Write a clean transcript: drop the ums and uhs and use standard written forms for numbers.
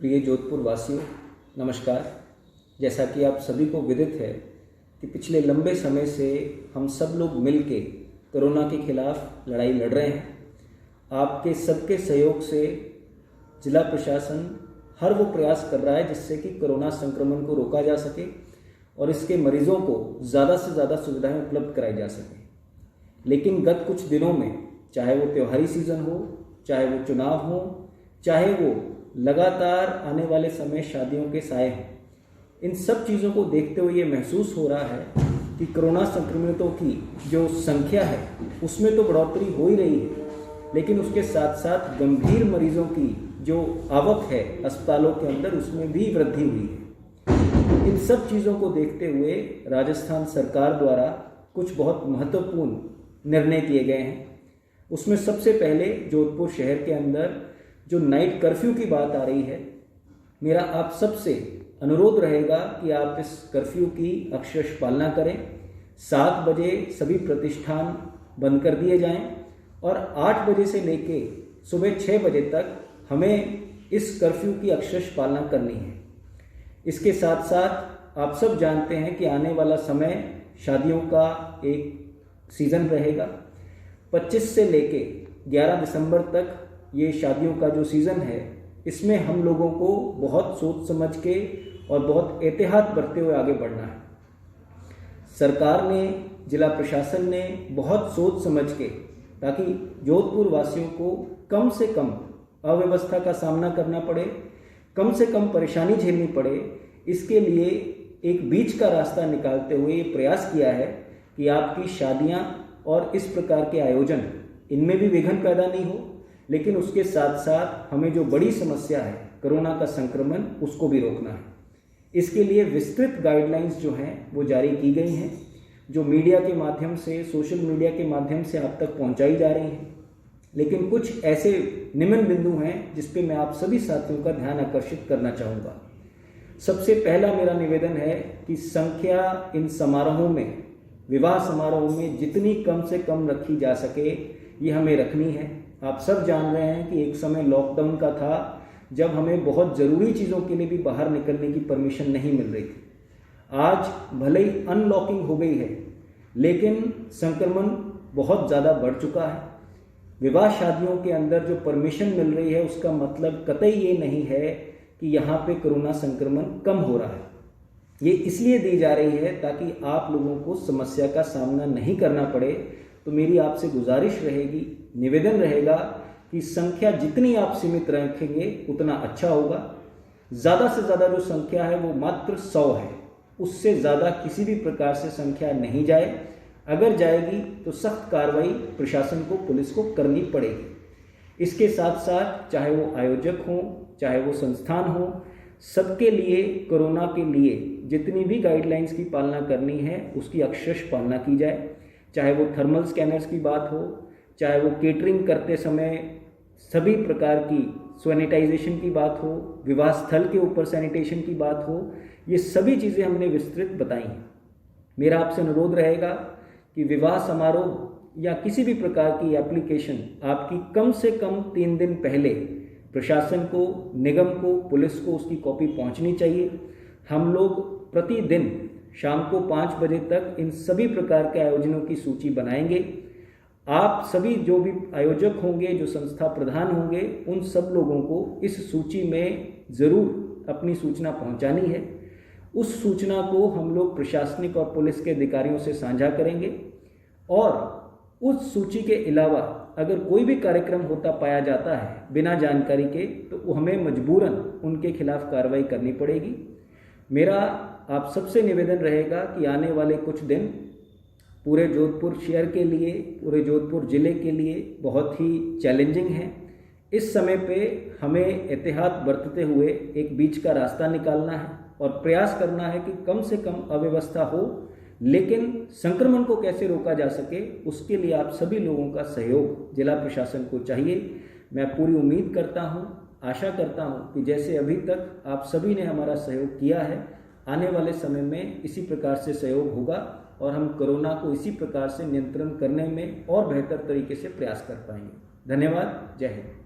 प्रिय जोधपुर वासियों, नमस्कार। जैसा कि आप सभी को विदित है कि पिछले लंबे समय से हम सब लोग मिलके कोरोना के खिलाफ लड़ाई लड़ रहे हैं। आपके सबके सहयोग से जिला प्रशासन हर वो प्रयास कर रहा है जिससे कि कोरोना संक्रमण को रोका जा सके और इसके मरीजों को ज़्यादा से ज़्यादा सुविधाएं उपलब्ध कराई जा सके। लेकिन गत कुछ दिनों में, चाहे वो त्योहारी सीज़न हो, चाहे वो चुनाव हो, चाहे वो लगातार आने वाले समय शादियों के साए हों, इन सब चीज़ों को देखते हुए ये महसूस हो रहा है कि कोरोना संक्रमितों की जो संख्या है उसमें तो बढ़ोतरी हो ही रही है, लेकिन उसके साथ साथ गंभीर मरीजों की जो आवक है अस्पतालों के अंदर उसमें भी वृद्धि हुई है। इन सब चीज़ों को देखते हुए राजस्थान सरकार द्वारा कुछ बहुत महत्वपूर्ण निर्णय किए गए हैं। उसमें सबसे पहले जोधपुर शहर के अंदर जो नाइट कर्फ्यू की बात आ रही है, मेरा आप सबसे अनुरोध रहेगा कि आप इस कर्फ्यू की अक्षरशः पालना करें। 7 बजे सभी प्रतिष्ठान बंद कर दिए जाएं और 8 बजे से लेके सुबह 6 बजे तक हमें इस कर्फ्यू की अक्षरशः पालना करनी है। इसके साथ साथ आप सब जानते हैं कि आने वाला समय शादियों का एक सीज़न रहेगा। 25 से लेके 11 दिसंबर तक ये शादियों का जो सीज़न है, इसमें हम लोगों को बहुत सोच समझ के और बहुत एहतियात बरतते हुए आगे बढ़ना है। सरकार ने, जिला प्रशासन ने बहुत सोच समझ के, ताकि जोधपुर वासियों को कम से कम अव्यवस्था का सामना करना पड़े, कम से कम परेशानी झेलनी पड़े, इसके लिए एक बीच का रास्ता निकालते हुए ये प्रयास किया है कि आपकी शादियां और इस प्रकार के आयोजन, इनमें भी विघ्न पैदा नहीं हो, लेकिन उसके साथ साथ हमें जो बड़ी समस्या है कोरोना का संक्रमण, उसको भी रोकना है। इसके लिए विस्तृत गाइडलाइंस जो हैं वो जारी की गई हैं, जो मीडिया के माध्यम से, सोशल मीडिया के माध्यम से आप तक पहुंचाई जा रही हैं। लेकिन कुछ ऐसे निम्न बिंदु हैं जिस पे मैं आप सभी साथियों का ध्यान आकर्षित करना चाहूँगा। सबसे पहला मेरा निवेदन है कि संख्या इन समारोहों में, विवाह समारोह में जितनी कम से कम रखी जा सके ये हमें रखनी है। आप सब जान रहे हैं कि एक समय लॉकडाउन का था जब हमें बहुत ज़रूरी चीज़ों के लिए भी बाहर निकलने की परमिशन नहीं मिल रही थी। आज भले ही अनलॉकिंग हो गई है, लेकिन संक्रमण बहुत ज़्यादा बढ़ चुका है। विवाह शादियों के अंदर जो परमिशन मिल रही है उसका मतलब कतई ये नहीं है कि यहाँ पे कोरोना संक्रमण कम हो रहा है। ये इसलिए दी जा रही है ताकि आप लोगों को समस्या का सामना नहीं करना पड़े। तो मेरी आपसे गुजारिश रहेगी, निवेदन रहेगा कि संख्या जितनी आप सीमित रखेंगे उतना अच्छा होगा। ज़्यादा से ज़्यादा जो संख्या है वो मात्र 100 है, उससे ज़्यादा किसी भी प्रकार से संख्या नहीं जाए। अगर जाएगी तो सख्त कार्रवाई प्रशासन को, पुलिस को करनी पड़ेगी। इसके साथ साथ चाहे वो आयोजक हों, चाहे वो संस्थान हो, सबके लिए कोरोना के लिए जितनी भी गाइडलाइंस की पालना करनी है उसकी अक्षरशः पालना की जाए। चाहे वो थर्मल स्कैनर्स की बात हो, चाहे वो केटरिंग करते समय सभी प्रकार की सैनिटाइजेशन की बात हो, विवाह स्थल के ऊपर सैनिटेशन की बात हो, ये सभी चीज़ें हमने विस्तृत बताई हैं। मेरा आपसे अनुरोध रहेगा कि विवाह समारोह या किसी भी प्रकार की एप्लीकेशन आपकी कम से कम 3 दिन पहले प्रशासन को, निगम को, पुलिस को उसकी कॉपी पहुंचनी चाहिए। हम लोग प्रतिदिन शाम को 5 बजे तक इन सभी प्रकार के आयोजनों की सूची बनाएंगे। आप सभी जो भी आयोजक होंगे, जो संस्था प्रधान होंगे, उन सब लोगों को इस सूची में ज़रूर अपनी सूचना पहुंचानी है। उस सूचना को हम लोग प्रशासनिक और पुलिस के अधिकारियों से साझा करेंगे और उस सूची के अलावा अगर कोई भी कार्यक्रम होता पाया जाता है बिना जानकारी के, तो हमें मजबूरन उनके खिलाफ कार्रवाई करनी पड़ेगी। मेरा आप सबसे निवेदन रहेगा कि आने वाले कुछ दिन पूरे जोधपुर शहर के लिए, पूरे जोधपुर ज़िले के लिए बहुत ही चैलेंजिंग है। इस समय पे हमें एहतियात बरतते हुए एक बीच का रास्ता निकालना है और प्रयास करना है कि कम से कम अव्यवस्था हो, लेकिन संक्रमण को कैसे रोका जा सके उसके लिए आप सभी लोगों का सहयोग जिला प्रशासन को चाहिए। मैं पूरी उम्मीद करता हूँ, आशा करता हूँ कि जैसे अभी तक आप सभी ने हमारा सहयोग किया है, आने वाले समय में इसी प्रकार से सहयोग होगा और हम कोरोना को इसी प्रकार से नियंत्रण करने में और बेहतर तरीके से प्रयास कर पाएंगे। धन्यवाद। जय हिंद।